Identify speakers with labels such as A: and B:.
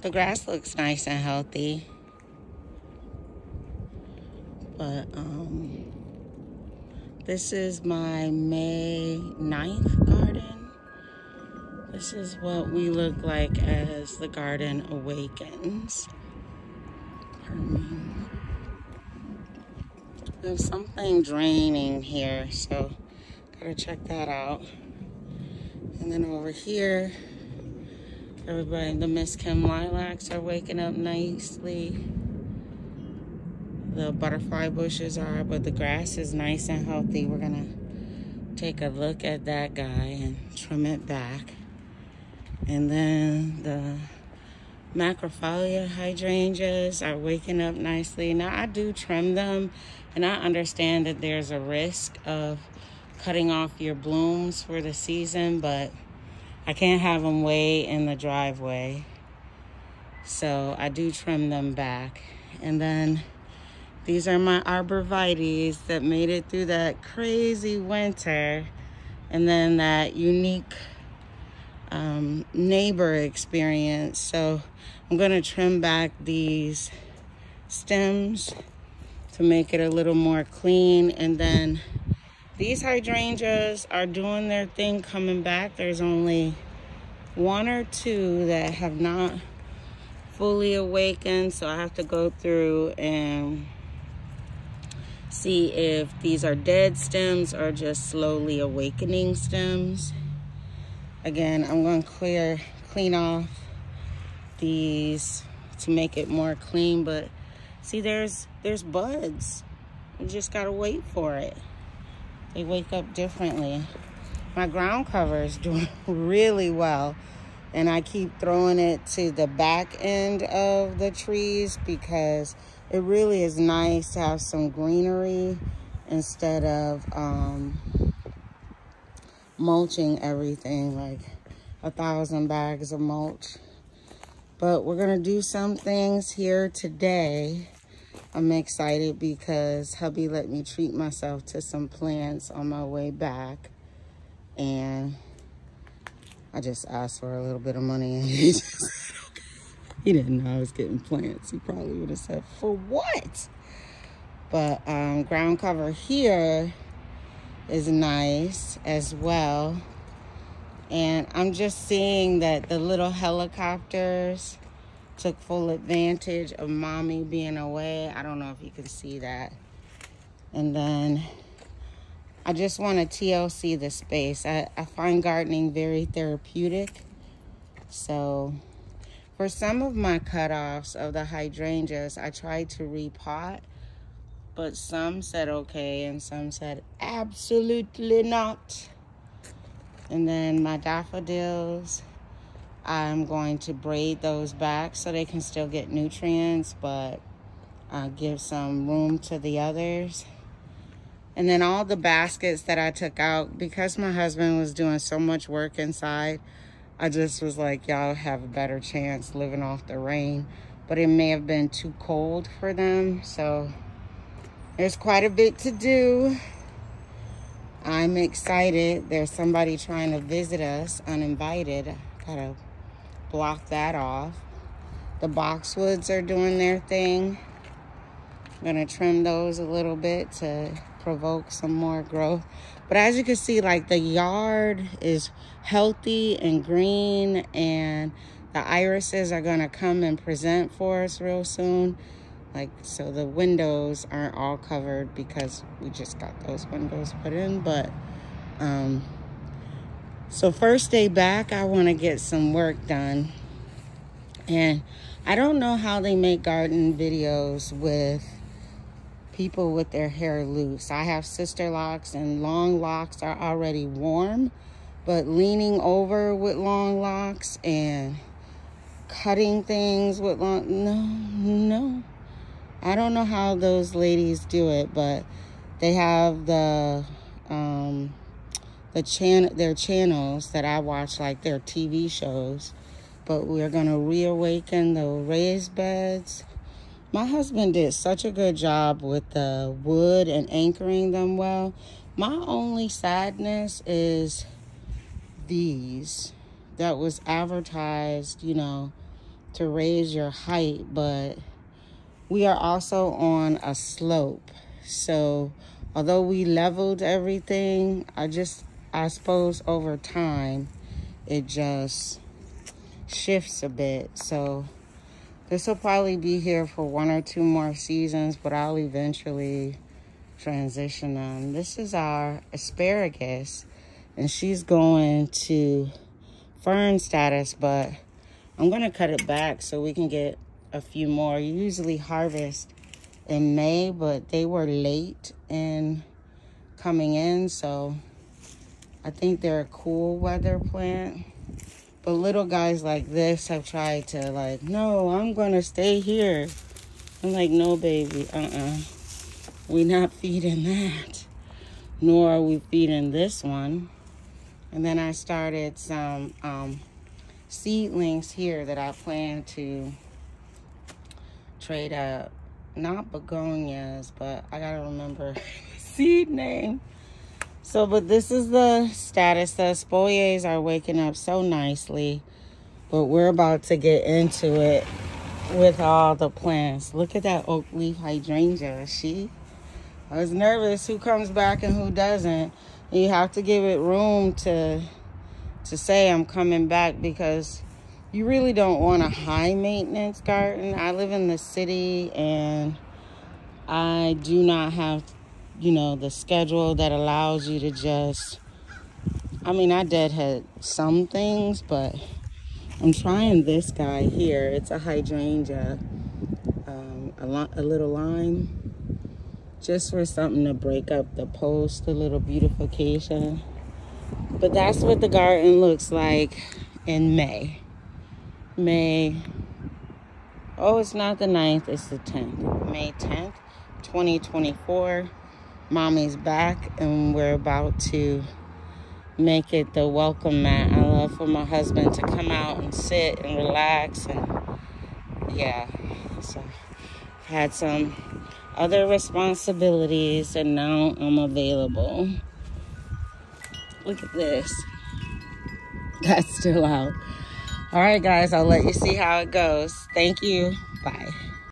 A: The grass looks nice and healthy. But this is my May 9th garden. This is what we look like as the garden awakens. There's something draining here, so gotta check that out. And then over here, everybody, the Miss Kim lilacs are waking up nicely. The butterfly bushes are, but the grass is nice and healthy. We're gonna take a look at that guy and trim it back. And then the macrophylla hydrangeas are waking up nicely. Now I do trim them, and I understand that there's a risk of cutting off your blooms for the season, but I can't have them way in the driveway. So I do trim them back. And then these are my arborvitaes that made it through that crazy winter and then that unique neighbor experience. So I'm going to trim back these stems to make it a little more clean. And then these hydrangeas are doing their thing coming back. There's only one or two that have not fully awakened. So I have to go through and see if these are dead stems or just slowly awakening stems. Again, I'm going to clean off these to make it more clean, but see, there's buds. You just got to wait for it. They wake up differently. My ground cover is doing really well, and I keep throwing it to the back end of the trees because it really is nice to have some greenery instead of mulching everything, like 1,000 bags of mulch. But we're gonna do some things here today. I'm excited because hubby let me treat myself to some plants on my way back, and I just asked for a little bit of money and he just said, okay. He didn't know I was getting plants. He probably would have said, for what? But ground cover here is nice as well. And I'm just seeing that the little helicopters took full advantage of mommy being away. I don't know if you can see that. And then I just want to TLC the space. I find gardening very therapeutic. So for some of my cutoffs of the hydrangeas, I tried to repot, but some said okay and some said absolutely not. And then my daffodils, I'm going to braid those back so they can still get nutrients, but give some room to the others. And then all the baskets that I took out, because my husband was doing so much work inside, I just was like, y'all have a better chance living off the rain. But it may have been too cold for them, so there's quite a bit to do. I'm excited. There's somebody trying to visit us uninvited. Gotta block that off. The boxwoods are doing their thing. I'm gonna trim those a little bit to provoke some more growth. But as you can see, like, the yard is healthy and green, and the irises are gonna come and present for us real soon. Like, so the windows aren't all covered because we just got those windows put in. But so first day back, I want to get some work done. And I don't know how they make garden videos with people with their hair loose. I have sister locks, and long locks are already warm, but leaning over with long locks and cutting things with no. I don't know how those ladies do it, but they have their channels that I watch, like their TV shows. But we're gonna reawaken the raised beds. My husband did such a good job with the wood and anchoring them well. My only sadness is these that was advertised, you know, to raise your height, but we are also on a slope. So although we leveled everything, I suppose over time, it just shifts a bit. So this will probably be here for 1 or 2 more seasons, but I'll eventually transition them. This is our asparagus, and she's going to fern status, but I'm gonna cut it back so we can get a few more. You usually harvest in May, but they were late in coming in, so I think they're a cool weather plant. But little guys like this have tried to like, no, I'm gonna stay here. I'm like, no, baby, we're not feeding that. Nor are we feeding this one. And then I started some seedlings here that I plan to trade up. Not begonias, but I gotta remember seed name. So, but this is the status. The espaliers are waking up so nicely, but we're about to get into it with all the plants. Look at that oak leaf hydrangea. I was nervous who comes back and who doesn't. You have to give it room to say I'm coming back, because you really don't want a high maintenance garden. I live in the city and I do not have, you know, the schedule that allows you to just, I mean, I deadhead some things, but I'm trying this guy here. It's a hydrangea, a little lime, just for something to break up the post, a little beautification. But that's what the garden looks like in May. Oh, it's not the 9th, it's the 10th. May 10th, 2024. Mommy's back, and we're about to make it the welcome mat. I love for my husband to come out and sit and relax, and yeah. So I had some other responsibilities, and now I'm available. Look at this. That's still out. All right, guys, I'll let you see how it goes. Thank you. Bye.